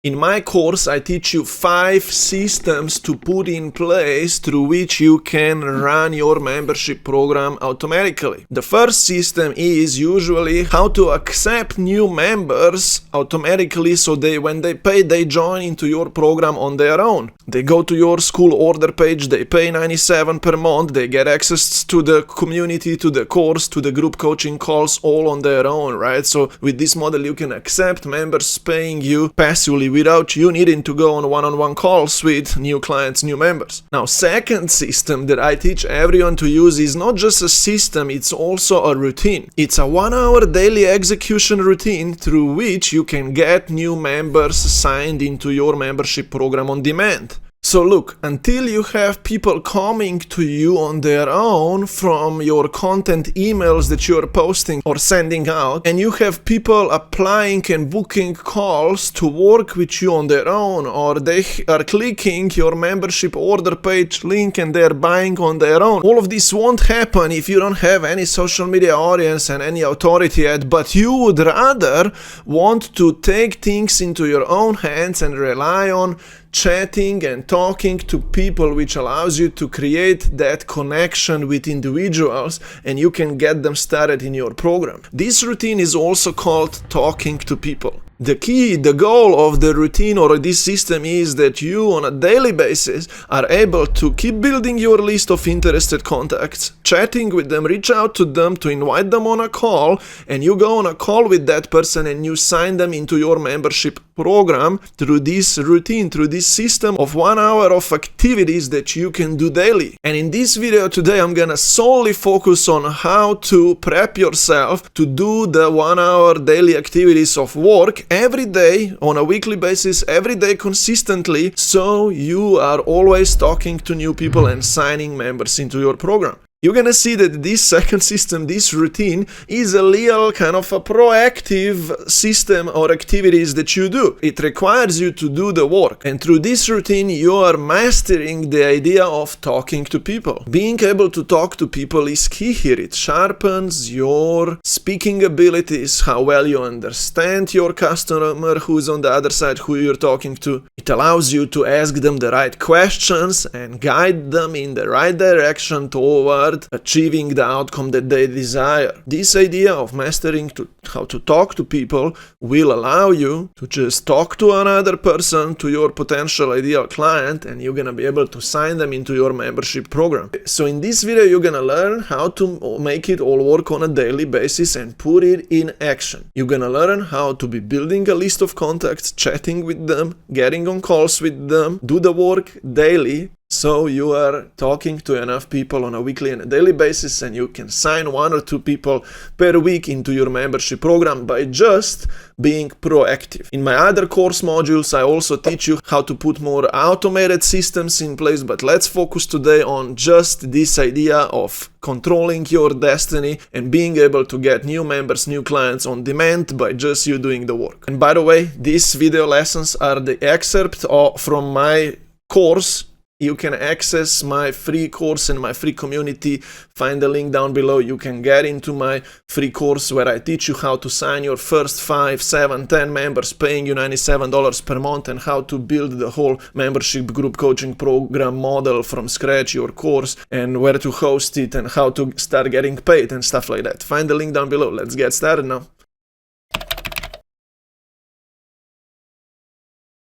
In my course, I teach you 5 systems to put in place through which you can run your membership program automatically. The first system is usually how to accept new members automatically so when they pay, they join into your program on their own. They go to your Skool order page, they pay $97 per month, they get access to the community, to the course, to the group coaching calls all on their own, right? So with this model, you can accept members paying you passively without you needing to go on one-on-one calls with new clients, new members. Now, second system that I teach everyone to use is not just a system, it's also a routine. It's a 1-hour daily execution routine through which you can get new members signed into your membership program on demand. So look, until you have people coming to you on their own from your content emails that you're posting or sending out, and you have people applying and booking calls to work with you on their own, or they are clicking your membership order page link and they're buying on their own. All of this won't happen if you don't have any social media audience and any authority yet, but you would rather want to take things into your own hands and rely on chatting and talking to people, which allows you to create that connection with individuals and you can get them started in your program. This routine is also called talking to people. The key, the goal of the routine or this system is that you on a daily basis are able to keep building your list of interested contacts, chatting with them, reach out to them, to invite them on a call, and you go on a call with that person and you sign them into your membership program through this routine, through this system of 1 hour of activities that you can do daily. And in this video today, I'm gonna solely focus on how to prep yourself to do the 1 hour daily activities of work every day, on a weekly basis, every day consistently, so you are always talking to new people and signing members into your program. You're gonna see that this second system, this routine, is a real kind of a proactive system or activities that you do. It requires you to do the work. And through this routine, you are mastering the idea of talking to people. Being able to talk to people is key here. It sharpens your speaking abilities, how well you understand your customer who's on the other side, who you're talking to. It allows you to ask them the right questions and guide them in the right direction toward achieving the outcome that they desire. This idea of mastering how to talk to people will allow you to just talk to another person, to your potential ideal client, and you're gonna be able to sign them into your membership program. So in this video, you're gonna learn how to make it all work on a daily basis and put it in action. You're gonna learn how to be building a list of contacts, chatting with them, getting on calls with them, do the work daily. So you are talking to enough people on a weekly and a daily basis, and you can sign 1 or 2 people per week into your membership program by just being proactive. In my other course modules, I also teach you how to put more automated systems in place, but let's focus today on just this idea of controlling your destiny and being able to get new members, new clients on demand by just you doing the work. And by the way, these video lessons are the excerpt from my course. You can access my free course and my free community. Find the link down below. You can get into my free course where I teach you how to sign your first 5, 7, 10 members paying you $97 per month, and how to build the whole membership group coaching program model from scratch, your course, and where to host it and how to start getting paid and stuff like that. Find the link down below. Let's get started now.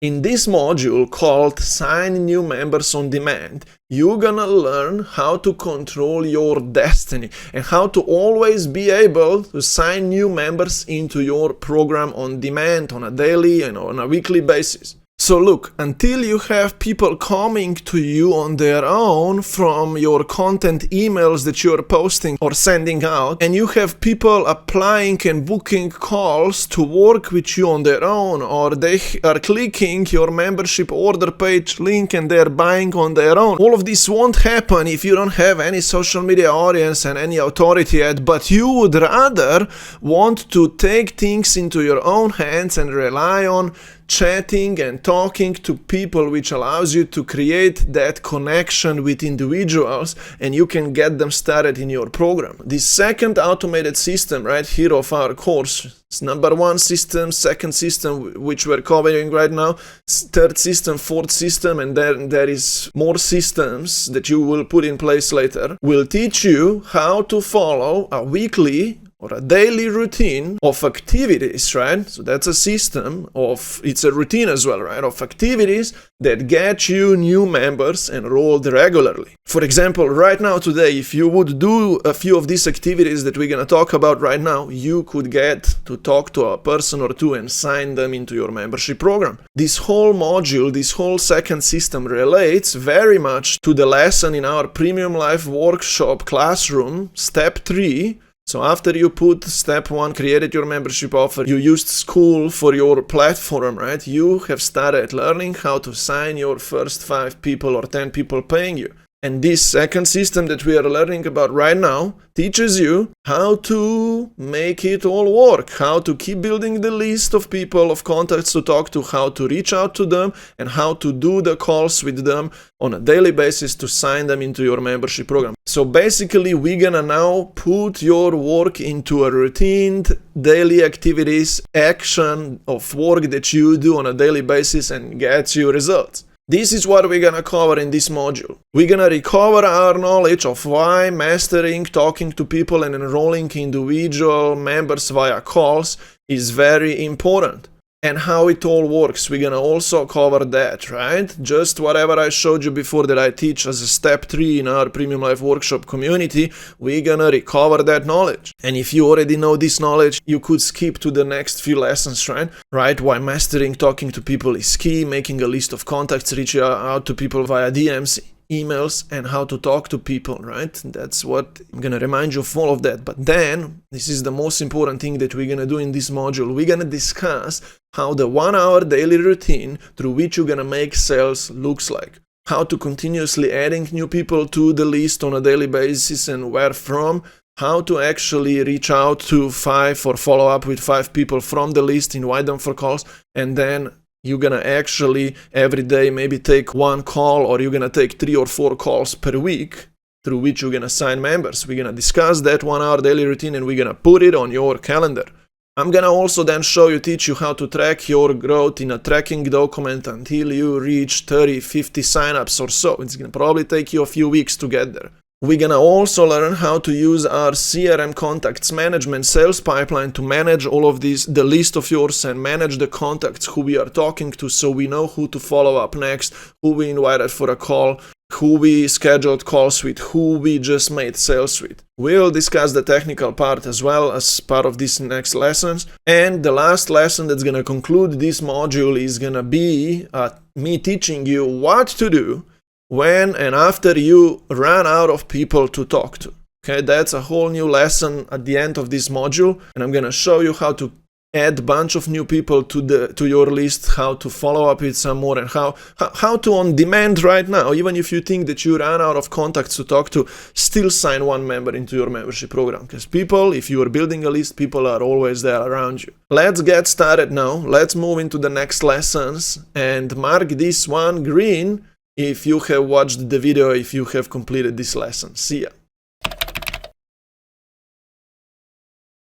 In this module called Sign New Members on Demand, you're gonna learn how to control your destiny and how to always be able to sign new members into your program on demand on a daily and on a weekly basis. So look, until you have people coming to you on their own from your content emails that you're posting or sending out, and you have people applying and booking calls to work with you on their own, or they are clicking your membership order page link and they're buying on their own. All of this won't happen if you don't have any social media audience and any authority yet, but you would rather want to take things into your own hands and rely on chatting and talking to people, which allows you to create that connection with individuals, and you can get them started in your program. The second automated system right here of our course is number one system, second system, which we're covering right now, third system, fourth system, and then there is more systems that you will put in place later, will teach you how to follow a weekly or a daily routine of activities, right? So that's a system of, it's a routine as well, right? Of activities that get you new members enrolled regularly. For example, right now today, if you would do a few of these activities that we're gonna talk about right now, you could get to talk to a person or two and sign them into your membership program. This whole module, this whole second system relates very much to the lesson in our Premium Life Workshop classroom, step 3. So after you put step 1, created your membership offer, you used Skool for your platform, right? You have started learning how to sign your first 5 people or 10 people paying you. And this second system that we are learning about right now teaches you how to make it all work, how to keep building the list of people, of contacts to talk to, how to reach out to them, and how to do the calls with them on a daily basis to sign them into your membership program. So basically, we're gonna now put your work into a routine, daily activities, action of work that you do on a daily basis and gets you results. This is what we're gonna cover in this module. We're gonna recover our knowledge of why mastering talking to people and enrolling individual members via calls is very important, and how it all works. We're gonna also cover that, right? Just whatever I showed you before that I teach as a step 3 in our Premium Life Workshop community, we're gonna recover that knowledge. And if you already know this knowledge, you could skip to the next few lessons, right? Right? Why mastering talking to people is key, making a list of contacts, reaching out to people via DMs, emails, and how to talk to people, right? That's what I'm gonna remind you of all of that. But then, this is the most important thing that we're gonna do in this module. We're gonna discuss how the 1-hour daily routine through which you're gonna make sales looks like. How to continuously adding new people to the list on a daily basis and where from. How to actually reach out to 5 or follow up with 5 people from the list, invite them for calls, and then you're gonna actually every day maybe take 1 call, or you're gonna take 3 or 4 calls per week through which you're gonna sign members. We're gonna discuss that 1-hour daily routine and we're gonna put it on your calendar. I'm gonna also then teach you how to track your growth in a tracking document until you reach 30, 50 signups or so. It's gonna probably take you a few weeks to get there. We're gonna also learn how to use our CRM contacts management sales pipeline to manage all of these, the list of yours, and manage the contacts who we are talking to, so we know who to follow up next, who we invited for a call, who we scheduled calls with, who we just made sales with. We'll discuss the technical part as well as part of these next lessons. And the last lesson that's gonna conclude this module is gonna be me teaching you what to do when and after you run out of people to talk to. Okay, that's a whole new lesson at the end of this module, and I'm gonna show you how to add a bunch of new people to your list, how to follow up with some more, and how to on demand right now, even if you think that you ran out of contacts to talk to, still sign 1 member into your membership program. Because people, if you are building a list, people are always there around you. Let's get started now. Let's move into the next lessons and mark this one green if you have watched the video, if you have completed this lesson. See ya.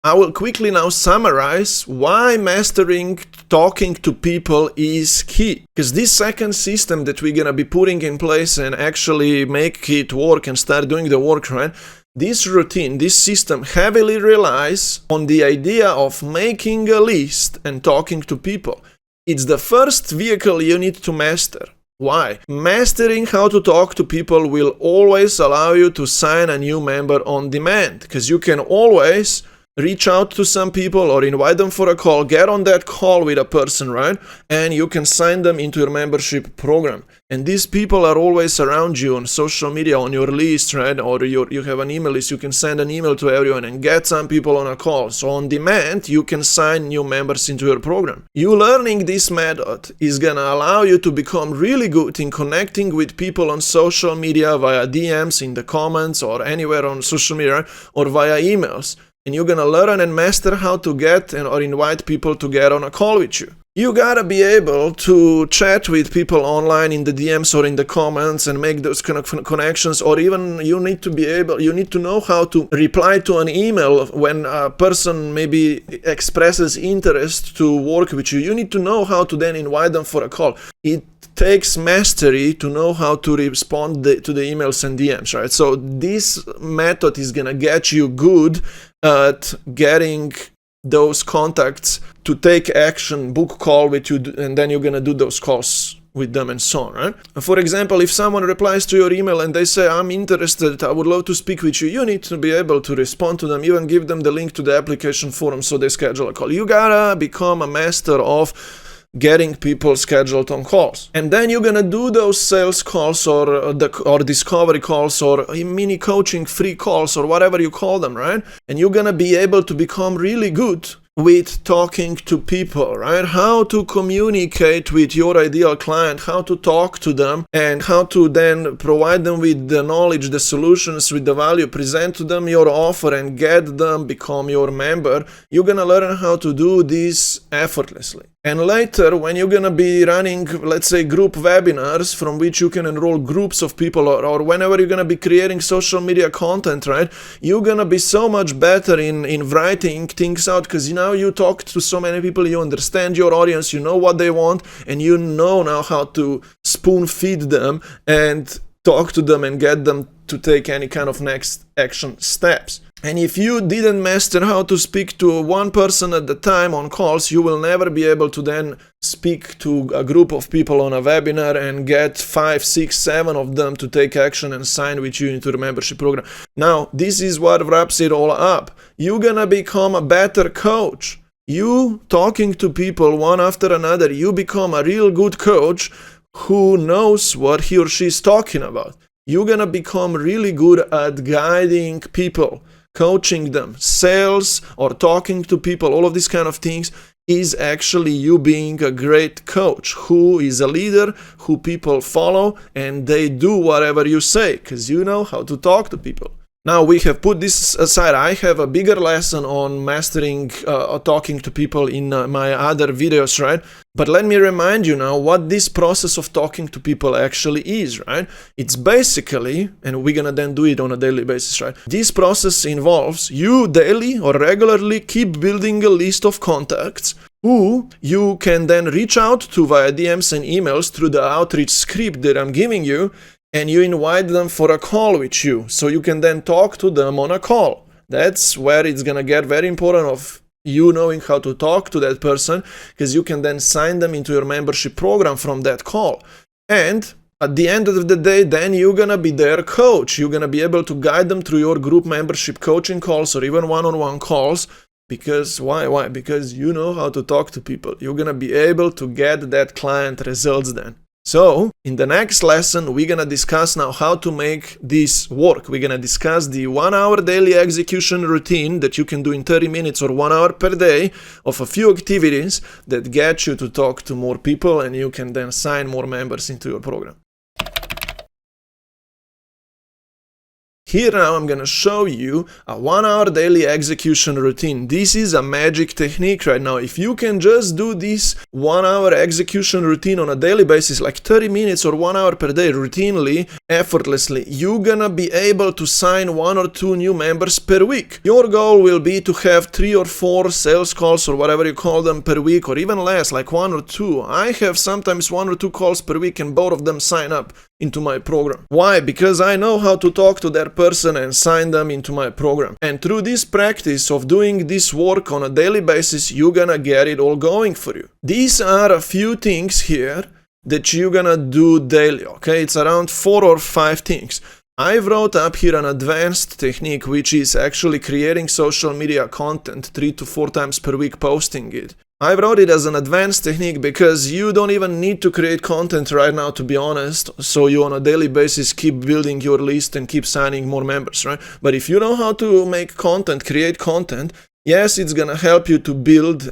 I will quickly now summarize why mastering talking to people is key. Because this second system that we're gonna be putting in place and actually make it work and start doing the work, right? This routine, this system heavily relies on the idea of making a list and talking to people. It's the first vehicle you need to master. Why? Mastering how to talk to people will always allow you to sign a new member on demand, because you can always reach out to some people or invite them for a call, get on that call with a person, right? And you can sign them into your membership program. And these people are always around you on social media, on your list, right? Or you have an email list, you can send an email to everyone and get some people on a call. So on demand, you can sign new members into your program. You learning this method is gonna allow you to become really good in connecting with people on social media via DMs, in the comments, or anywhere on social media, or via emails. And you're gonna learn and master how to get or invite people to get on a call with you. You gotta be able to chat with people online in the DMs or in the comments and make those kind of connections, or even you need to know how to reply to an email when a person maybe expresses interest to work with you. You need to know how to then invite them for a call. It takes mastery to know how to respond to the emails and DMs, right? So this method is gonna get you good at getting those contacts to take action, book call with you, and then you're gonna do those calls with them and so on, right? For example, if someone replies to your email and they say, I'm interested, I would love to speak with you, you need to be able to respond to them, even give them the link to the application forum so they schedule a call. You gotta become a master of getting people scheduled on calls. And then you're gonna do those sales calls or discovery calls or mini coaching free calls or whatever you call them, right? And you're gonna be able to become really good with talking to people, right? How to communicate with your ideal client, how to talk to them, and how to then provide them with the knowledge, the solutions, with the value, present to them your offer and get them become your member. You're gonna learn how to do this effortlessly. And later, when you're gonna be running, let's say, group webinars from which you can enroll groups of people, or whenever you're gonna be creating social media content, right? You're gonna be so much better in writing things out, because now you talk to so many people, you understand your audience, you know what they want, and you know now how to spoon feed them and talk to them and get them to take any kind of next action steps. And if you didn't master how to speak to one person at the time on calls, you will never be able to then speak to a group of people on a webinar and get 5, 6, 7 of them to take action and sign with you into the membership program. Now, this is what wraps it all up. You're gonna become a better coach. You talking to people one after another, you become a real good coach who knows what he or she is talking about. You're gonna become really good at guiding people, coaching them. Sales or talking to people, all of these kind of things is actually you being a great coach who is a leader, who people follow, and they do whatever you say because you know how to talk to people. Now we have put this aside. I have a bigger lesson on mastering talking to people in my other videos, right? But let me remind you now what this process of talking to people actually is, right? It's basically, and we're gonna then do it on a daily basis, right? This process involves you daily or regularly keep building a list of contacts who you can then reach out to via DMs and emails through the outreach script that I'm giving you, and you invite them for a call with you, so you can then talk to them on a call. That's where it's gonna get very important of you knowing how to talk to that person, because you can then sign them into your membership program from that call. And at the end of the day, then you're gonna be their coach. You're gonna be able to guide them through your group membership coaching calls or even one-on-one calls. Because why? Because you know how to talk to people. You're gonna be able to get that client results then. So, in the next lesson, we're gonna discuss now how to make this work. We're gonna discuss the 1-hour daily execution routine that you can do in 30 minutes or 1 hour per day of a few activities that get you to talk to more people, and you can then sign more members into your program. Here now I'm gonna show you a 1-hour daily execution routine. This is a magic technique right now. If you can just do this 1-hour execution routine on a daily basis, like 30 minutes or 1 hour per day, routinely, effortlessly, you're gonna be able to sign 1 or 2 new members per week. Your goal will be to have 3 or 4 sales calls or whatever you call them per week, or even less, like 1 or 2. I have sometimes 1 or 2 calls per week and both of them sign up into my program. Why? Because I know how to talk to that person and sign them into my program. And through this practice of doing this work on a daily basis, you're gonna get it all going for you. These are a few things here that you're gonna do daily, okay? It's around 4 or 5 things. I wrote up here an advanced technique, which is actually creating social media content 3 to 4 times per week, posting it. I wrote it as an advanced technique because you don't even need to create content right now, to be honest, so you on a daily basis keep building your list and keep signing more members, right? But if you know how to make content, create content, yes, it's gonna help you to build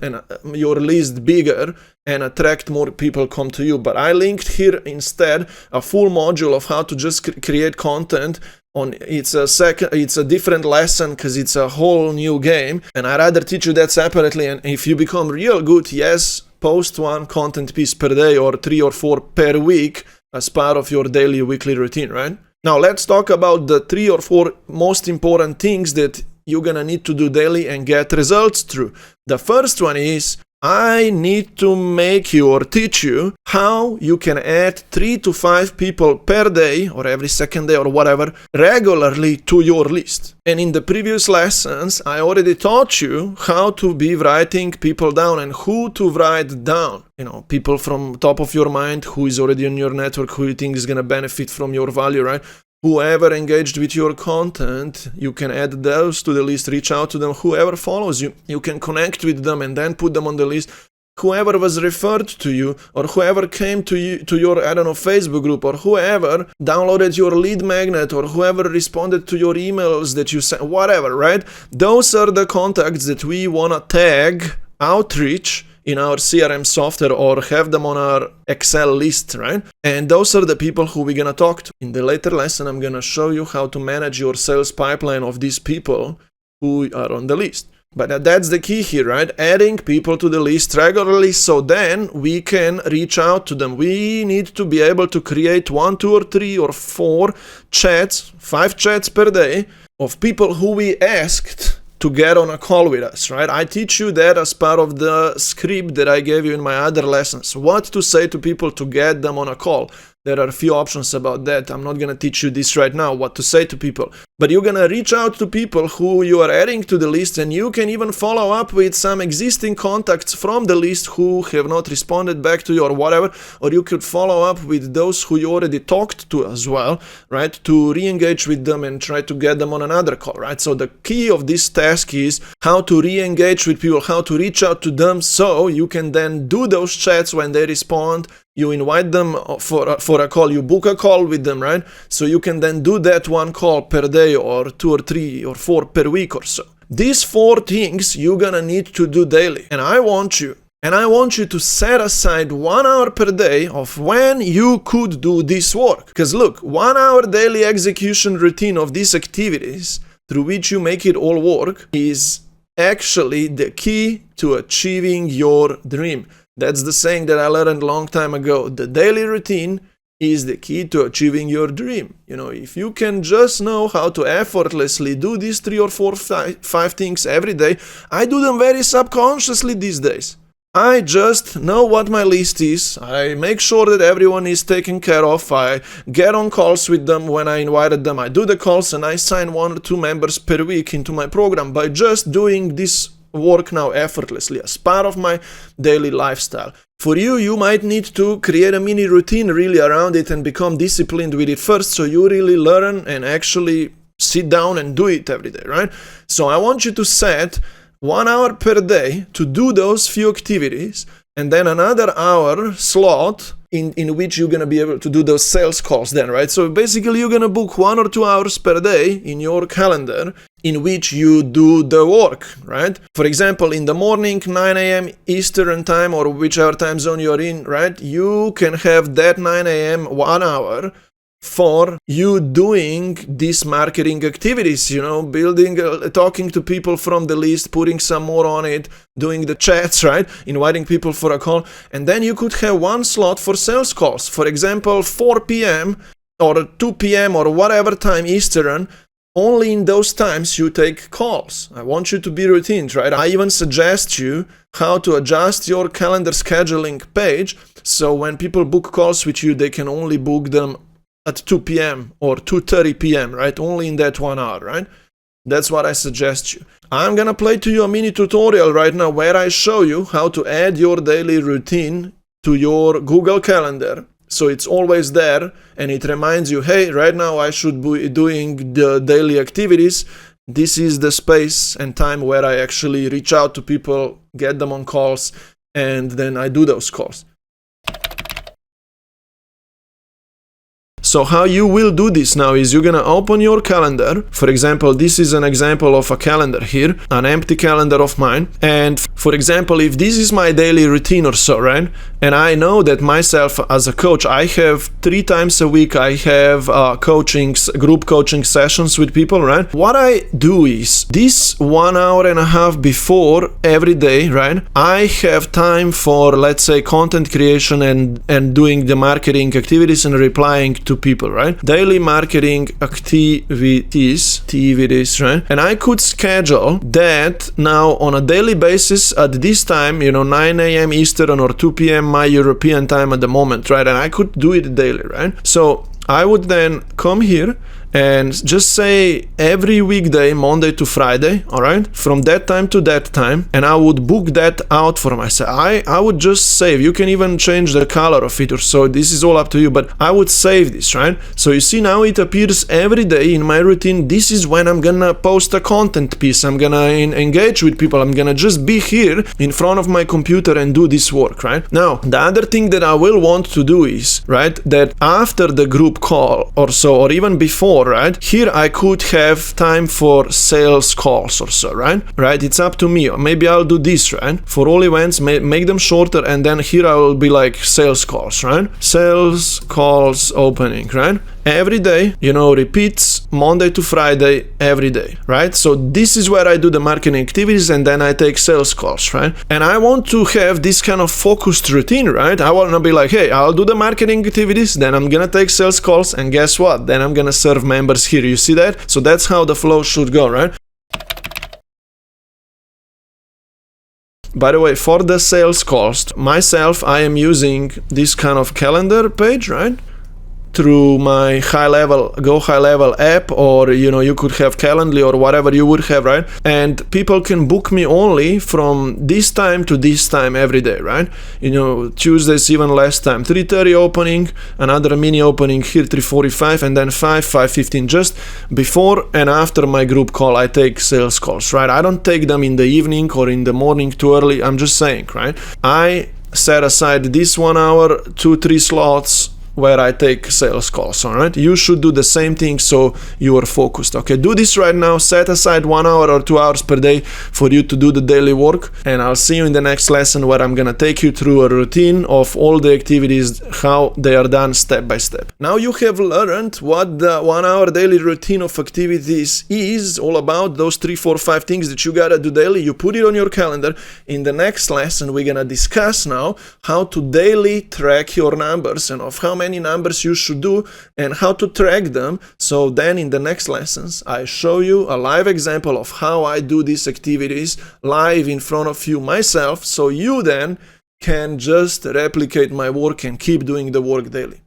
your list bigger and attract more people come to you. But I linked here instead a full module of how to just create content. It's a different lesson because it's a whole new game, and I'd rather teach you that separately. And if you become real good, yes, post one content piece per day or 3 or 4 per week as part of your daily weekly routine, right? Now let's talk about the 3 or 4 most important things that you're gonna need to do daily and get results through. The first one is I need to make you or teach you how you can add 3 to 5 people per day or every second day or whatever regularly to your list. And in the previous lessons, I already taught you how to be writing people down and who to write down. You know, people from top of your mind, who is already in your network, who you think is going to benefit from your value, right? Whoever engaged with your content, you can add those to the list, reach out to them. Whoever follows you, you can connect with them and then put them on the list. Whoever was referred to you or whoever came to you to your, I don't know, Facebook group, or whoever downloaded your lead magnet, or whoever responded to your emails that you sent, whatever, right? Those are the contacts that we want to tag outreach in our CRM software or have them on our Excel list, right? And those are the people who we're gonna talk to. In the later lesson, I'm gonna show you how to manage your sales pipeline of these people who are on the list. But that's the key here, right? Adding people to the list regularly so then we can reach out to them. We need to be able to create 1, 2, or 3 or 4 chats, 5 chats per day of people who we asked to get on a call with us, right? I teach you that as part of the script that I gave you in my other lessons. What to say to people to get them on a call. There are a few options about that. I'm not going to teach you this right now, what to say to people. But you're going to reach out to people who you are adding to the list, and you can even follow up with some existing contacts from the list who have not responded back to you or whatever. Or you could follow up with those who you already talked to as well, right? To re-engage with them and try to get them on another call, right? So the key of this task is how to re-engage with people, how to reach out to them so you can then do those chats when they respond. You invite them for a call, you book a call with them, right? So you can then do that 1 call per day or 2 or 3 or 4 per week or so. These 4 things you're gonna need to do daily. And I want you to set aside 1 hour per day of when you could do this work. Because look, 1 hour daily execution routine of these activities through which you make it all work is actually the key to achieving your dream. That's the saying that I learned a long time ago. The daily routine is the key to achieving your dream. You know, if you can just know how to effortlessly do these 3 or 4, 5 things every day, I do them very subconsciously these days. I just know what my list is. I make sure that everyone is taken care of. I get on calls with them when I invited them. I do the calls and I sign 1 or 2 members per week into my program by just doing this work now effortlessly as part of my daily lifestyle. For you, you might need to create a mini routine really around it and become disciplined with it first so you really learn and actually sit down and do it every day, right? So I want you to set 1 hour per day to do those few activities and then another hour slot in which you're going to be able to do those sales calls then, right? So basically you're going to book 1 or 2 hours per day in your calendar in which you do the work, right? For example, in the morning, 9 a.m. Eastern time or whichever time zone you're in, right? You can have that 9 a.m. 1 hour for you doing these marketing activities, you know, building, talking to people from the list, putting some more on it, doing the chats, right? Inviting people for a call. And then you could have 1 slot for sales calls. For example, 4 p.m. or 2 p.m. or whatever time Eastern. Only in those times you take calls. I want you to be routines, right? I even suggest you how to adjust your calendar scheduling page so when people book calls with you, they can only book them at 2 p.m. or 2:30 p.m., right? Only in that 1 hour, right? That's what I suggest you. I'm gonna play to you a mini tutorial right now where I show you how to add your daily routine to your Google Calendar. So it's always there and it reminds you, hey, right now I should be doing the daily activities. This is the space and time where I actually reach out to people, get them on calls, and then I do those calls. So how you will do this now is you're gonna open your calendar. For example, this is an example of a calendar here, an empty calendar of mine. And for example, if this is my daily routine or so, right? And I know that myself as a coach, I have 3 times a week, I have group coaching sessions with people, right? What I do is this 1 hour and a half before every day, right? I have time for, let's say, content creation and doing the marketing activities and replying to people, right? Daily marketing activities, right? And I could schedule that now on a daily basis at this time, 9 a.m. Eastern or 2 p.m. my European time at the moment, right? And I could do it daily, right? So I would then come here and just say every weekday, Monday to Friday, all right, from that time to that time, and I would book that out for myself. I would just save. You can even change the color of it or so. This is all up to you, but I would save this, right? So you see now it appears every day in my routine. This is when I'm gonna post a content piece. I'm gonna engage with people. I'm gonna just be here in front of my computer and do this work, right? Now, the other thing that I will want to do is, right, that after the group call or so, or even before, right, here I could have time for sales calls or so, right? It's up to me. Maybe I'll do this, right? For all events, make them shorter, and then here I will be like sales calls, right? Sales calls opening, right? Every day, repeats Monday to Friday every day, right? So this is where I do the marketing activities and then I take sales calls, right? And I want to have this kind of focused routine, right? I want to be like, hey, I'll do the marketing activities, then I'm gonna take sales calls, and guess what? Then I'm gonna serve members here. You see that? So that's how the flow should go, right? By the way, for the sales calls, myself, I am using this kind of calendar page, right? Through my Go High Level app, or you could have Calendly or whatever you would have, right? And people can book me only from this time to this time every day, right? Tuesdays even less time, 3:30 opening, another mini opening here 3:45, and then 5:15. Just before and after my group call I take sales calls, right? I don't take them in the evening or in the morning too early. I'm just saying, right? I set aside this 1 hour, 2-3 slots where I take sales calls, all right? You should do the same thing so you are focused, okay? Do this right now. Set aside 1 hour or 2 hours per day for you to do the daily work, and I'll see you in the next lesson where I'm gonna take you through a routine of all the activities, how they are done step by step. Now you have learned what the 1 hour daily routine of activities is all about, those 3, 4, 5 things that you gotta do daily. You put it on your calendar. In the next lesson, we're gonna discuss now how to daily track your numbers and of how many numbers you should do and how to track them. So then in the next lessons I show you a live example of how I do these activities live in front of you myself, so you then can just replicate my work and keep doing the work daily.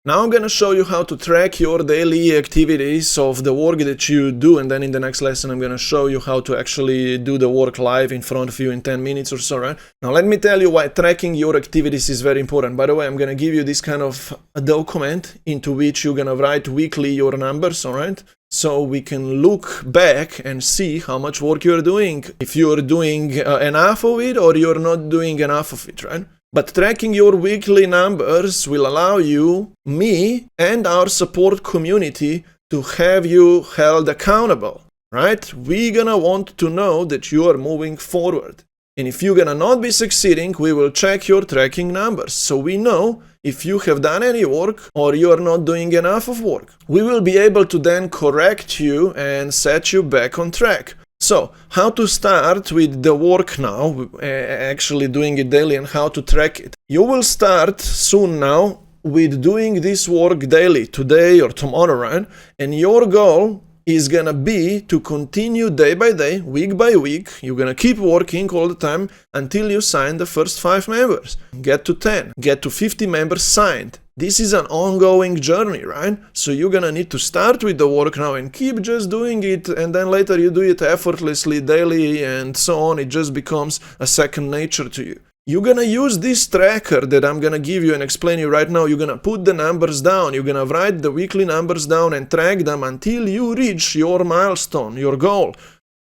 Now I'm gonna show you how to track your daily activities of the work that you do, and then in the next lesson I'm gonna show you how to actually do the work live in front of you in 10 minutes or so, right? Now let me tell you why tracking your activities is very important. By the way, I'm gonna give you this kind of a document into which you're gonna write weekly your numbers, all right? So we can look back and see how much work you're doing, if you're doing enough of it or you're not doing enough of it, right? But tracking your weekly numbers will allow you, me, and our support community to have you held accountable, right? We're gonna want to know that you are moving forward. And if you're gonna not be succeeding, we will check your tracking numbers, so we know if you have done any work or you are not doing enough of work. We will be able to then correct you and set you back on track. So, how to start with the work now, actually doing it daily, and how to track it. You will start soon now with doing this work daily, today or tomorrow, right? And your goal is gonna be to continue day by day, week by week. You're gonna keep working all the time until you sign the first 5 members. Get to 10, get to 50 members signed. This is an ongoing journey, right? So you're gonna need to start with the work now and keep just doing it, and then later you do it effortlessly, daily, and so on. It just becomes a second nature to you. You're gonna use this tracker that I'm gonna give you and explain you right now. You're gonna put the numbers down. You're gonna write the weekly numbers down and track them until you reach your milestone, your goal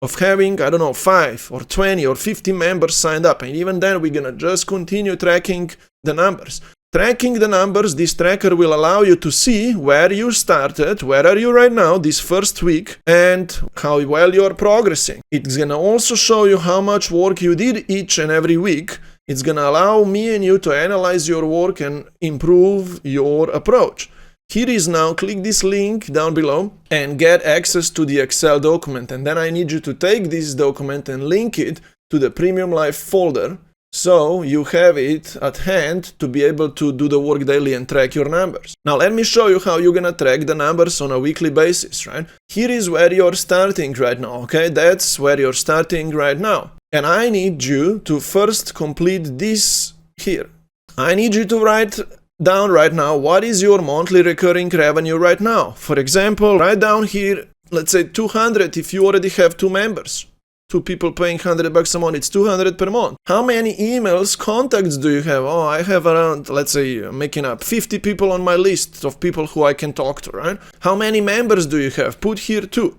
of having, 5 or 20 or 50 members signed up. And even then, we're gonna just continue tracking the numbers. Tracking the numbers, this tracker will allow you to see where you started, where are you right now this first week, and how well you're progressing. It's gonna also show you how much work you did each and every week. It's gonna allow me and you to analyze your work and improve your approach. Here is now, click this link down below and get access to the Excel document. And then I need you to take this document and link it to the Premium Life folder, so you have it at hand to be able to do the work daily and track your numbers. Now let me show you how you're gonna track the numbers on a weekly basis, right? Here is where you're starting right now, okay? That's where you're starting right now. And I need you to first complete this here. I need you to write down right now what is your monthly recurring revenue right now. For example, write down here, let's say 200 if you already have 2 members. 2 people paying $100 a month, it's 200 per month. How many emails, contacts do you have? Oh, I have around, let's say, making up 50 people on my list of people who I can talk to, right? How many members do you have? Put here 2.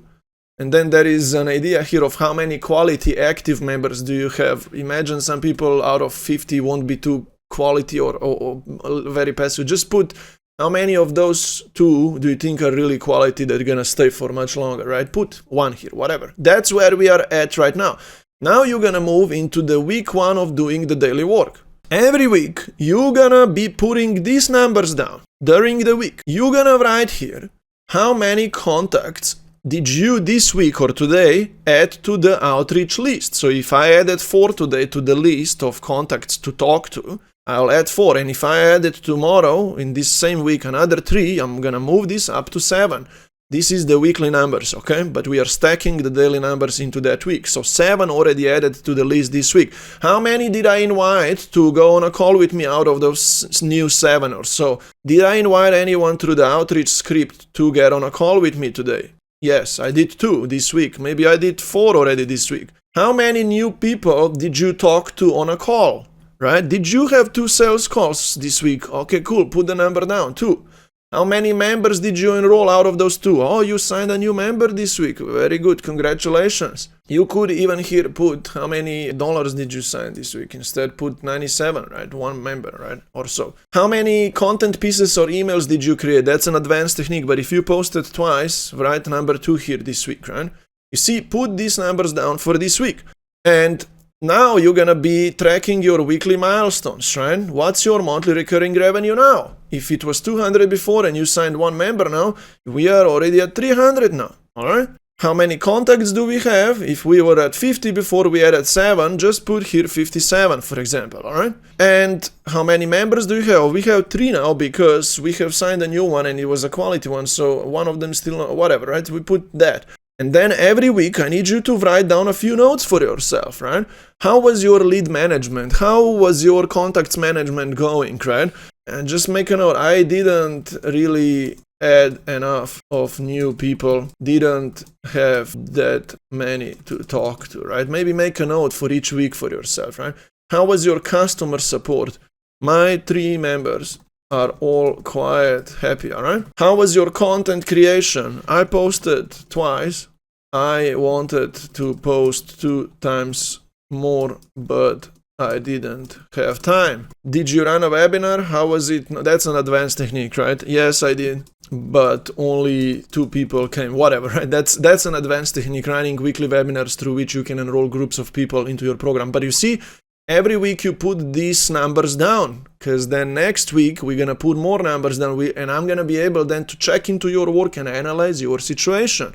And then there is an idea here of how many quality active members do you have. Imagine some people out of 50 won't be too quality or very passive. Just put how many of those 2 do you think are really quality that are gonna stay for much longer, right? Put 1 here, whatever. That's where we are at right now. Now you're gonna move into the week 1 of doing the daily work. Every week, you're gonna be putting these numbers down during the week. You're gonna write here how many contacts did you this week or today add to the outreach list. So if I added 4 today to the list of contacts to talk to, I'll add 4, and if I add it tomorrow, in this same week, another 3, I'm gonna move this up to 7. This is the weekly numbers, okay? But we are stacking the daily numbers into that week. So 7 already added to the list this week. How many did I invite to go on a call with me out of those new 7 or so? Did I invite anyone through the outreach script to get on a call with me today? Yes, I did 2 this week. Maybe I did 4 already this week. How many new people did you talk to on a call? Right? Did you have 2 sales calls this week? Okay, cool. Put the number down. 2. How many members did you enroll out of those 2? Oh, you signed a new member this week. Very good. Congratulations. You could even here put how many dollars did you sign this week. Instead, put 97, right? 1 member, right? Or so. How many content pieces or emails did you create? That's an advanced technique. But if you posted twice, write number 2 here this week, right? You see, put these numbers down for this week. And now you're gonna be tracking your weekly milestones, right? What's your monthly recurring revenue now? If it was 200 before and you signed 1 member now, we are already at 300 now, alright? How many contacts do we have? If we were at 50 before, we added 7, just put here 57, for example, alright? And how many members do you have? We have 3 now because we have signed a new one and it was a quality one, so one of them still not, whatever, right? We put that. And then every week I need you to write down a few notes for yourself, right? How was your lead management? How was your contacts management going, right? And just make a note. I didn't really add enough of new people, didn't have that many to talk to, right? Maybe make a note for each week for yourself, right? How was your customer support? My 3 members are all quite happy, alright? How was your content creation? I posted twice. I wanted to post 2 times more, but I didn't have time. Did you run a webinar? How was it? No, that's an advanced technique, right? Yes, I did, but only 2 people came, whatever, right? That's an advanced technique, running weekly webinars through which you can enroll groups of people into your program. But you see, every week you put these numbers down, because then next week we're gonna put more numbers down, and I'm gonna be able then to check into your work and analyze your situation.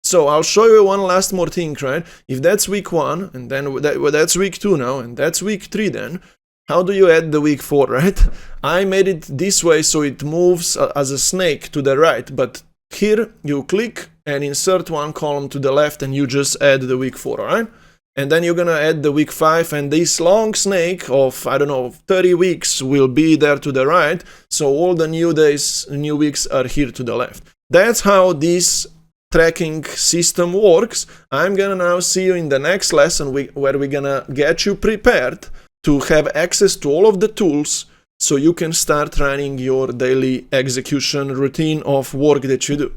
So I'll show you one last more thing, right? If that's week 1, and then that's week 2 now, and that's week 3 then, how do you add the week 4, right? I made it this way so it moves as a snake to the right, but here you click and insert 1 column to the left and you just add the week 4, alright? And then you're gonna add the week 5, and this long snake of, I don't know, 30 weeks will be there to the right, so all the new days, new weeks are here to the left. That's how this tracking system works. I'm gonna now see you in the next lesson where we're gonna get you prepared to have access to all of the tools so you can start running your daily execution routine of work that you do.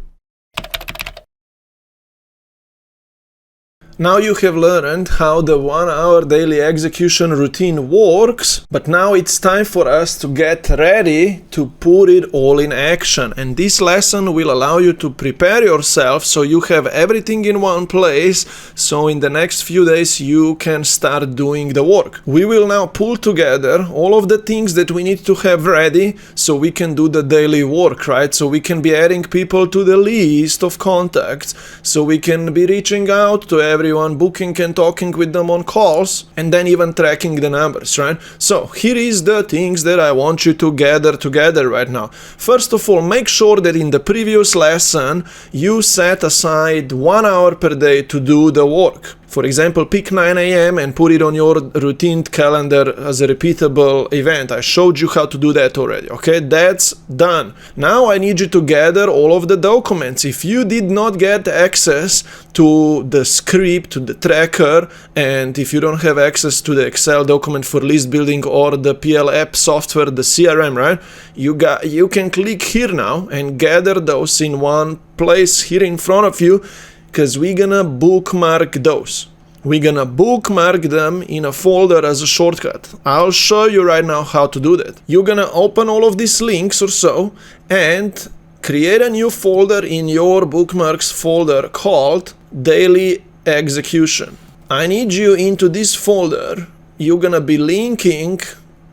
Now you have learned how the 1-hour daily execution routine works, but now it's time for us to get ready to put it all in action. And this lesson will allow you to prepare yourself so you have everything in one place, so in the next few days you can start doing the work. We will now pull together all of the things that we need to have ready so we can do the daily work, right? So we can be adding people to the list of contacts, so we can be reaching out to everyone, booking and talking with them on calls, and then even tracking the numbers, right? So here is the things that I want you to gather together right now. First of all, make sure that in the previous lesson you set aside 1 hour per day to do the work. For example, pick 9 a.m. and put it on your routine calendar as a repeatable event. I showed you how to do that already, okay? That's done. Now I need you to gather all of the documents. If you did not get access to the script, to the tracker, and if you don't have access to the Excel document for list building or the PL app software, the CRM, right? You can click here now and gather those in one place here in front of you, because we're gonna bookmark those. We're gonna bookmark them in a folder as a shortcut. I'll show you right now how to do that. You're gonna open all of these links or so and create a new folder in your bookmarks folder called Daily Execution. I need you into this folder. You're gonna be linking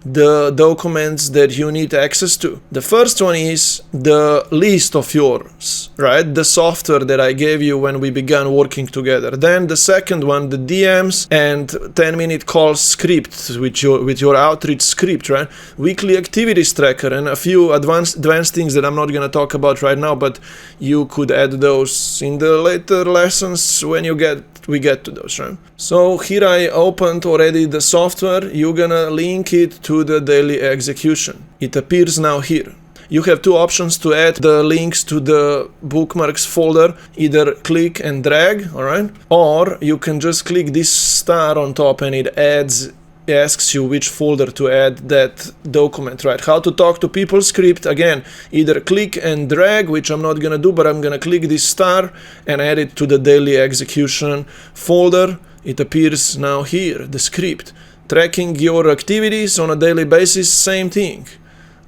the documents that you need access to. The first one is the list of yours, right? The software that I gave you when we began working together. Then the second one, the DMs and 10-minute call script with your outreach script, right? Weekly activities tracker and a few advanced things that I'm not gonna talk about right now, but you could add those in the later lessons when we get to those, right? So here I opened already the software. You're gonna link it to the daily execution. It appears now here. You have two options to add the links to the bookmarks folder. Either click and drag, all right? Or you can just click this star on top and it asks you which folder to add that document, right? How to talk to people script, again, either click and drag, which I'm not gonna do, but I'm gonna click this star and add it to the daily execution folder. It appears now here, the script. Tracking your activities on a daily basis, same thing.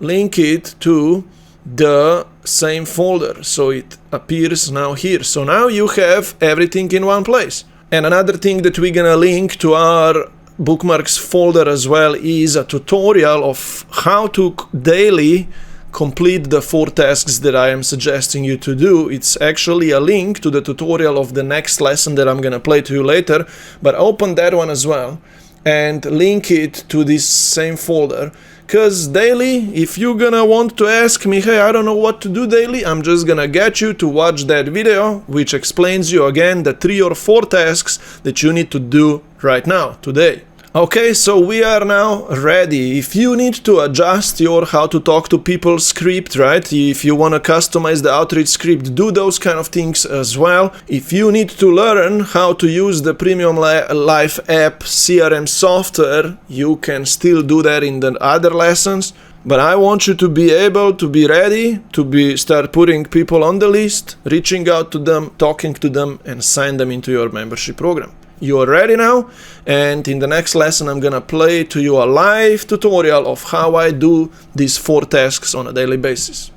Link it to the same folder, so it appears now here. So now you have everything in one place. And another thing that we're gonna link to our bookmarks folder as well is a tutorial of how to daily complete the 4 tasks that I am suggesting you to do. It's actually a link to the tutorial of the next lesson that I'm gonna play to you later, but open that one as well and link it to this same folder. Because daily, if you're gonna want to ask me, hey, I don't know what to do daily, I'm just gonna get you to watch that video, which explains you again the 3 or 4 tasks that you need to do right now, today. Okay, so we are now ready. If you need to adjust your how to talk to people script, right? If you want to customize the outreach script, do those kind of things as well. If you need to learn how to use the Premium Life app CRM software, you can still do that in the other lessons. But I want you to be able to be ready to start putting people on the list, reaching out to them, talking to them, and sign them into your membership program. You are ready now, and in the next lesson I'm gonna play to you a live tutorial of how I do these 4 tasks on a daily basis.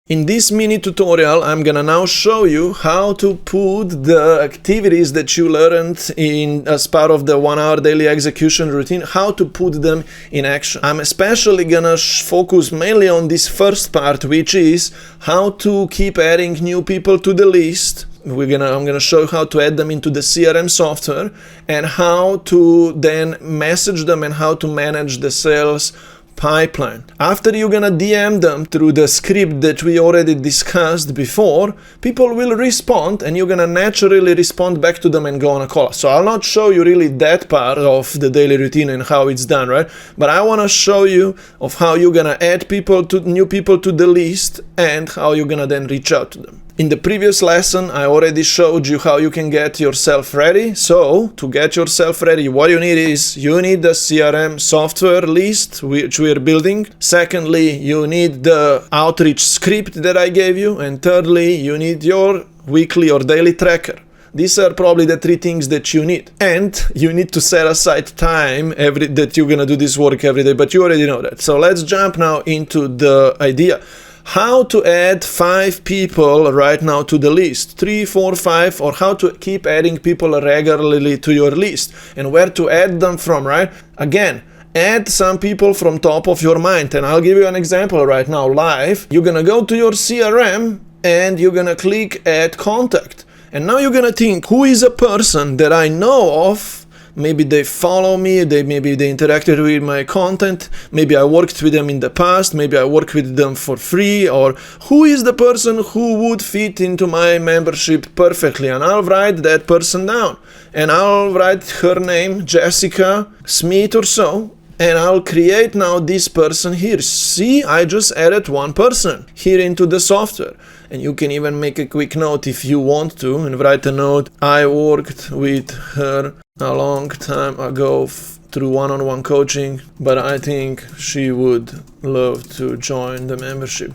In this mini tutorial, I'm gonna now show you how to put the activities that you learned as part of the 1 hour daily execution routine, how to put them in action. I'm especially gonna focus mainly on this first part, which is how to keep adding new people to the list. I'm gonna show you how to add them into the CRM software and how to then message them and how to manage the sales pipeline. After you're gonna DM them through the script that we already discussed before, people will respond and you're gonna naturally respond back to them and go on a call. So I'll not show you really that part of the daily routine and how it's done, right? But I wanna show you of how you're gonna add new people to the list and how you're gonna then reach out to them. In the previous lesson, I already showed you how you can get yourself ready. So, to get yourself ready, what you need is, you need the CRM software list, which we are building. Secondly, you need the outreach script that I gave you. And thirdly, you need your weekly or daily tracker. These are probably the 3 things that you need. And you need to set aside time that you're gonna do this work every day, but you already know that. So let's jump now into the idea. How to add 5 people right now to the list, 3, 4, 5, or how to keep adding people regularly to your list and where to add them from, right? Again, add some people from top of your mind, and I'll give you an example right now live. You're gonna go to your CRM and you're gonna click add contact. And now you're gonna think, who is a person that I know of? Maybe they follow me, maybe they interacted with my content, maybe I worked with them in the past, maybe I work with them for free, or who is the person who would fit into my membership perfectly? And I'll write that person down. And I'll write her name, Jessica Smith or so, and I'll create now this person here. See, I just added 1 person here into the software. And you can even make a quick note if you want to and write a note. I worked with her a long time ago through one-on-one coaching, but I think she would love to join the membership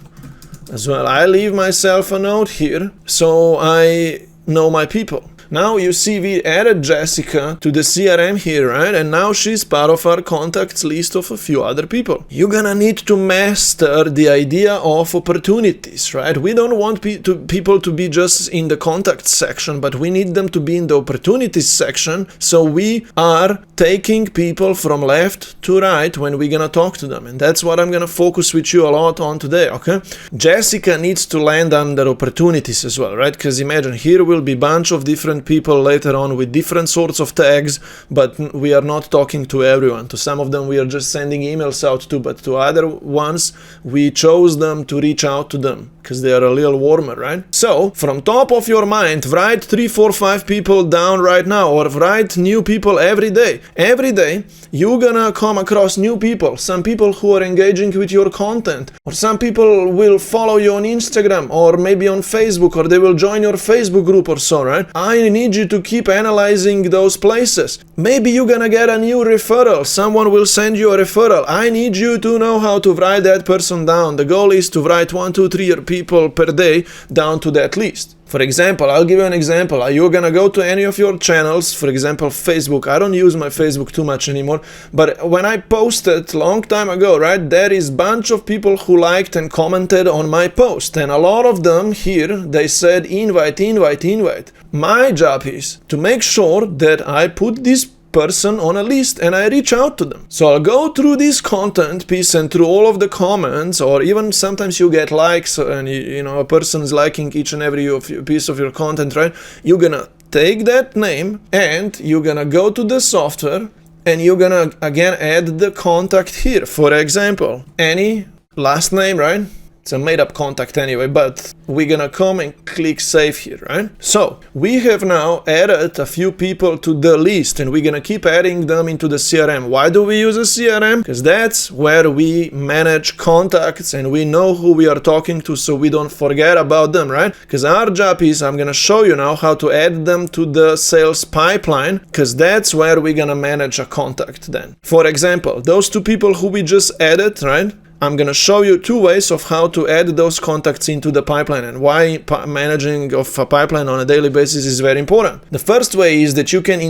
as well. I leave myself a note here so I know my people. Now you see we added Jessica to the CRM here, right? And now she's part of our contacts list of a few other people. You're gonna need to master the idea of opportunities, right? We don't want people to be just in the contacts section, but we need them to be in the opportunities section. So we are taking people from left to right when we're gonna talk to them. And that's what I'm gonna focus with you a lot on today, okay? Jessica needs to land under opportunities as well, right? Because imagine here will be a bunch of different people later on with different sorts of tags, but we are not talking to everyone. To some of them we are just sending emails out to, but to other ones we chose them to reach out to them because they are a little warmer, right? So from top of your mind, write 3, 4, 5 people down right now, or write new people every day. Every day you're gonna come across new people, some people who are engaging with your content, or some people will follow you on Instagram or maybe on Facebook, or they will join your Facebook group or so, right? I need you to keep analyzing those places. Maybe you're gonna get a new referral. Someone will send you a referral. I need you to know how to write that person down. The goal is to write 1, 2, 3 people per day down to that list. For example, I'll give you an example. You're gonna go to any of your channels, for example, Facebook. I don't use my Facebook too much anymore, but when I posted long time ago, right, there is bunch of people who liked and commented on my post, and a lot of them here, they said invite, invite, invite. My job is to make sure that I put this person on a list and I reach out to them. So I'll go through this content piece and through all of the comments, or even sometimes you get likes and you know a person is liking each and every piece of your content, right? You're gonna take that name and you're gonna go to the software and you're gonna again add the contact here. For example, any last name, right? It's a made-up contact anyway, but we're gonna come and click save here, right? So we have now added a few people to the list and we're gonna keep adding them into the CRM. Why do we use a CRM? Because that's where we manage contacts and we know who we are talking to so we don't forget about them, right? Because our job is, I'm gonna show you now how to add them to the sales pipeline, because that's where we're gonna manage a contact then. For example, those 2 people who we just added, right? I'm gonna show you 2 ways of how to add those contacts into the pipeline and why managing of a pipeline on a daily basis is very important. The first way is that you can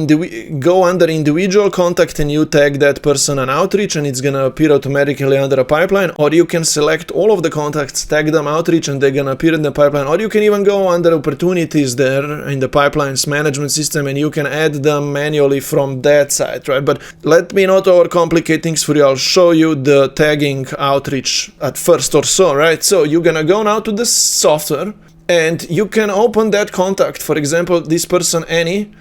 go under individual contact and you tag that person an outreach and it's gonna appear automatically under a pipeline, or you can select all of the contacts, tag them outreach and they're gonna appear in the pipeline, or you can even go under opportunities there in the pipelines management system and you can add them manually from that side, right? But let me not overcomplicate things for you. I'll show you the tagging outreach at first or so, right? So you're gonna go now to the software and you can open that contact, for example this person Annie,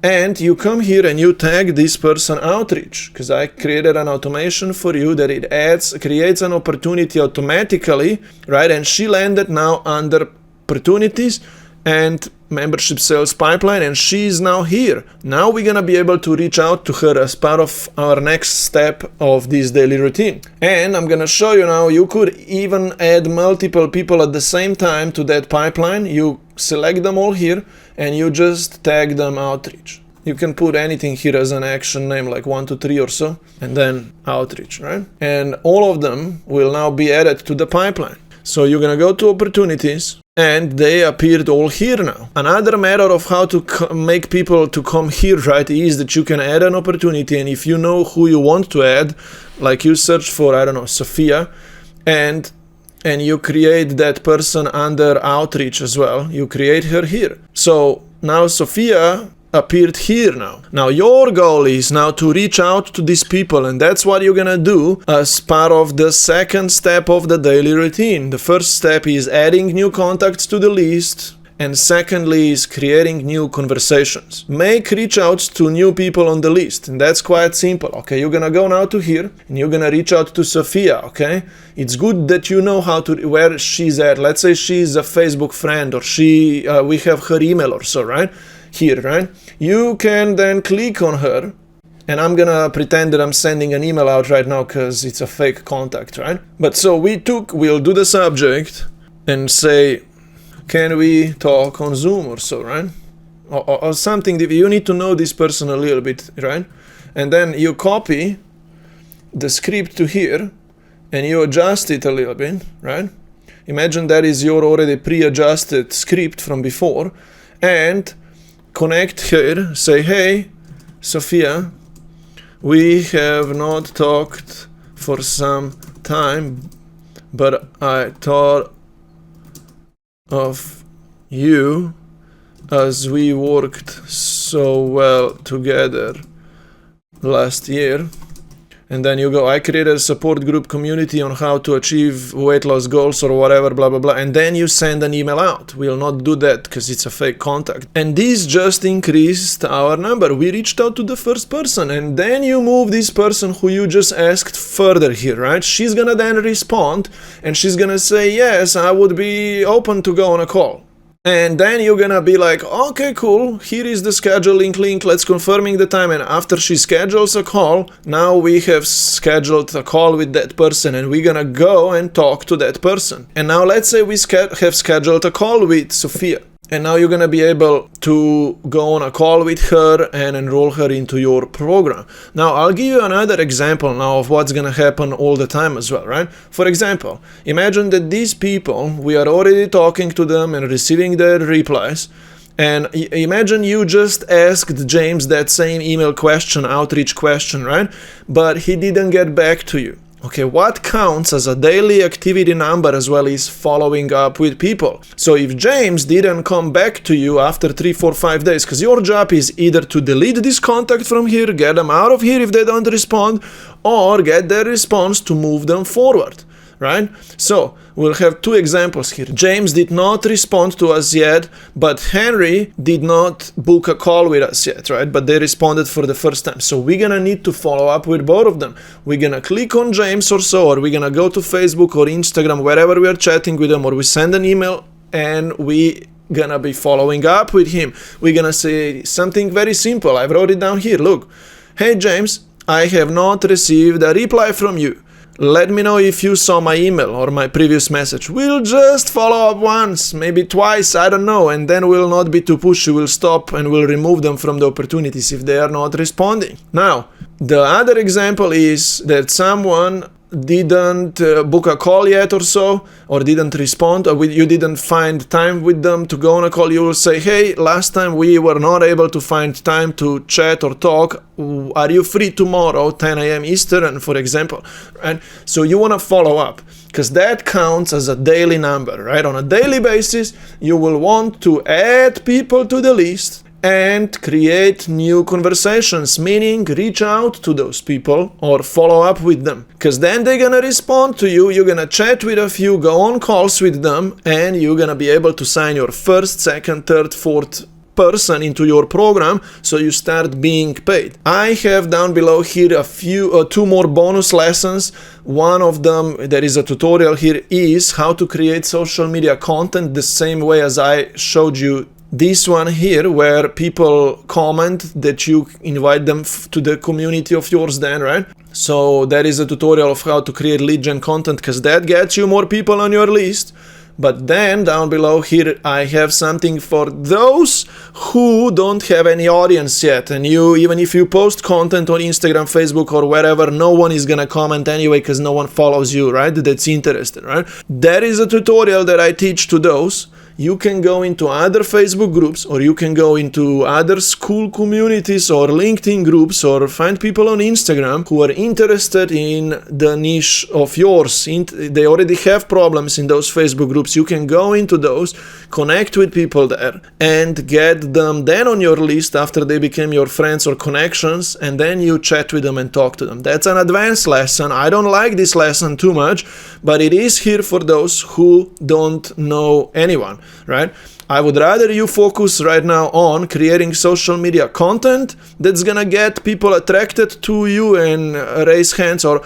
and you come here and you tag this person outreach, because I created an automation for you that it creates an opportunity automatically, right? And she landed now under opportunities and membership sales pipeline, and she's now here. Now we're gonna be able to reach out to her as part of our next step of this daily routine. And I'm gonna show you now, you could even add multiple people at the same time to that pipeline. You select them all here and you just tag them outreach. You can put anything here as an action name, like 1, 2, 3 or so, and then outreach, right? And all of them will now be added to the pipeline. So you're gonna go to opportunities and they appeared all here now. Another matter of how to make people to come here, right, is that you can add an opportunity, and if you know who you want to add, like you search for, I don't know, Sophia, and you create that person under outreach as well. You create her here. So now Sophia appeared here now. Now your goal is now to reach out to these people, and that's what you're gonna do as part of the second step of the daily routine. The first step is adding new contacts to the list, and secondly is creating new conversations. Make reach outs to new people on the list, and that's quite simple. Okay, you're gonna go now to here and you're gonna reach out to Sophia. Okay, it's good that you know where she's at. Let's say she's a Facebook friend, or we have her email or so, right? Here, right? You can then click on her, and I'm gonna pretend that I'm sending an email out right now because it's a fake contact, right? But so we'll do the subject and say, can we talk on Zoom or so, right? Or something. You need to know this person a little bit, right? And then you copy the script to here and you adjust it a little bit, right? Imagine that is your already pre-adjusted script from before, and connect here, say, hey, Sophia, we have not talked for some time, but I thought of you as we worked so well together last year. And then you go, I created a support group community on how to achieve weight loss goals or whatever, blah, blah, blah. And then you send an email out. We'll not do that because it's a fake contact. And this just increased our number. We reached out to the first person, and then you move this person who you just asked further here, right? She's gonna then respond, and she's gonna say, yes, I would be open to go on a call. And then you're gonna be like, okay, cool, here is the scheduling link, let's confirming the time. And after she schedules a call, now we have scheduled a call with that person, and we're gonna go and talk to that person. And now let's say we have scheduled a call with Sophia. And now you're gonna be able to go on a call with her and enroll her into your program. Now I'll give you another example now of what's gonna happen all the time as well, right? For example, imagine that these people, we are already talking to them and receiving their replies. And imagine you just asked James that same email question, outreach question, right? But he didn't get back to you. Okay, what counts as a daily activity number as well is following up with people. So if James didn't come back to you after 3, 4, 5 days, because your job is either to delete this contact from here, get them out of here if they don't respond, or get their response to move them forward, right? So we'll have two examples here. James did not respond to us yet, but Henry did not book a call with us yet, right? But they responded for the first time. So we're gonna need to follow up with both of them. We're gonna click on James or so, or we're gonna go to Facebook or Instagram, wherever we are chatting with them, or we send an email and we gonna be following up with him. We're gonna say something very simple. I wrote it down here. Look, hey James, I have not received a reply from you. Let me know if you saw my email or my previous message. We'll just follow up once, maybe twice, I don't know, and then we'll not be too pushy. We'll stop and we'll remove them from the opportunities if they are not responding. Now, the other example is that someone didn't book a call yet or so, or didn't respond, or you didn't find time with them to go on a call. You will say, hey, last time we were not able to find time to chat or talk. Are you free tomorrow, 10 a.m. Eastern, for example? Right? So you want to follow up, because that counts as a daily number, right? On a daily basis, you will want to add people to the list and create new conversations, meaning reach out to those people or follow up with them, because then they're gonna respond to you, you're gonna chat with a few, go on calls with them, and you're gonna be able to sign your first, second, third, fourth person into your program, so you start being paid. I have down below here a few two more bonus lessons. One of them, there is a tutorial here, is how to create social media content the same way as I showed you this one here, where people comment that you invite them to the community of yours then, right? So that is a tutorial of how to create lead gen content, because that gets you more people on your list. But then down below here I have something for those who don't have any audience yet, and you, even if you post content on Instagram, Facebook or wherever, no one is gonna comment anyway because no one follows you, right? That's interested, right? That is a tutorial that I teach to those. you can go into other Facebook groups, or you can go into other Skool communities or LinkedIn groups, or find people on Instagram who are interested in the niche of yours. They already have problems in those Facebook groups. You can go into those, connect with people there, and get them then on your list after they became your friends or connections, and then you chat with them and talk to them. That's an advanced lesson. I don't like this lesson too much, but it is here for those who don't know anyone, right? I would rather you focus right now on creating social media content that's gonna get people attracted to you and raise hands, or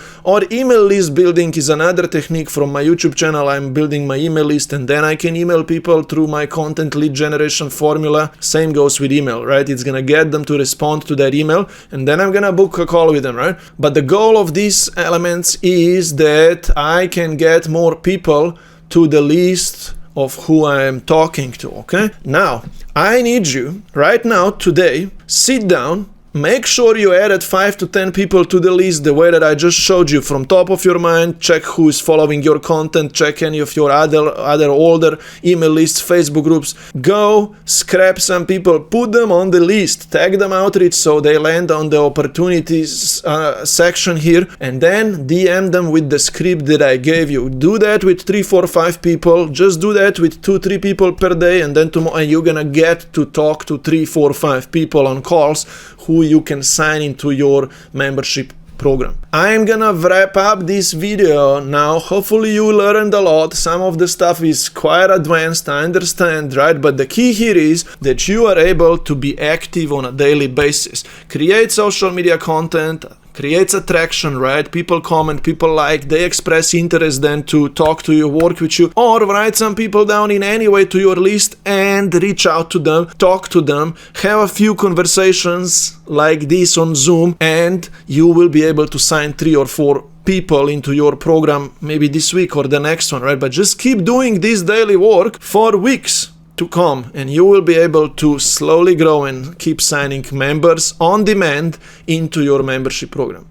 email list building is another technique from my YouTube channel. I'm building my email list, and then I can email people through my content lead generation formula. Same goes with email, right? It's gonna get them to respond to that email, and then I'm gonna book a call with them, right? But the goal of these elements is that I can get more people to the list of who I am talking to, okay? Now, I need you right now, today, sit down, make sure you added 5 to 10 people to the list the way that I just showed you. From top of your mind, check who is following your content, check any of your other older email lists, Facebook groups. Go scrap some people, put them on the list, tag them outreach so they land on the opportunities section here, and then DM them with the script that I gave you. Do that with 3, 4, 5 people. Just do that with 2, 3 people per day, and then tomorrow you're gonna get to talk to 3, 4, 5 people on calls who you can sign into your membership program. I'm gonna wrap up this video now. Hopefully you learned a lot. Some of the stuff is quite advanced, I understand, right? But the key here is that you are able to be active on a daily basis. Create social media content, creates attraction, right? People comment, people like, they express interest then to talk to you, work with you, or write some people down in any way to your list and reach out to them, talk to them, have a few conversations like this on Zoom, and you will be able to sign 3 or 4 people into your program maybe this week or the next one, right? But just keep doing this daily work for weeks to come, and you will be able to slowly grow and keep signing members on demand into your membership program.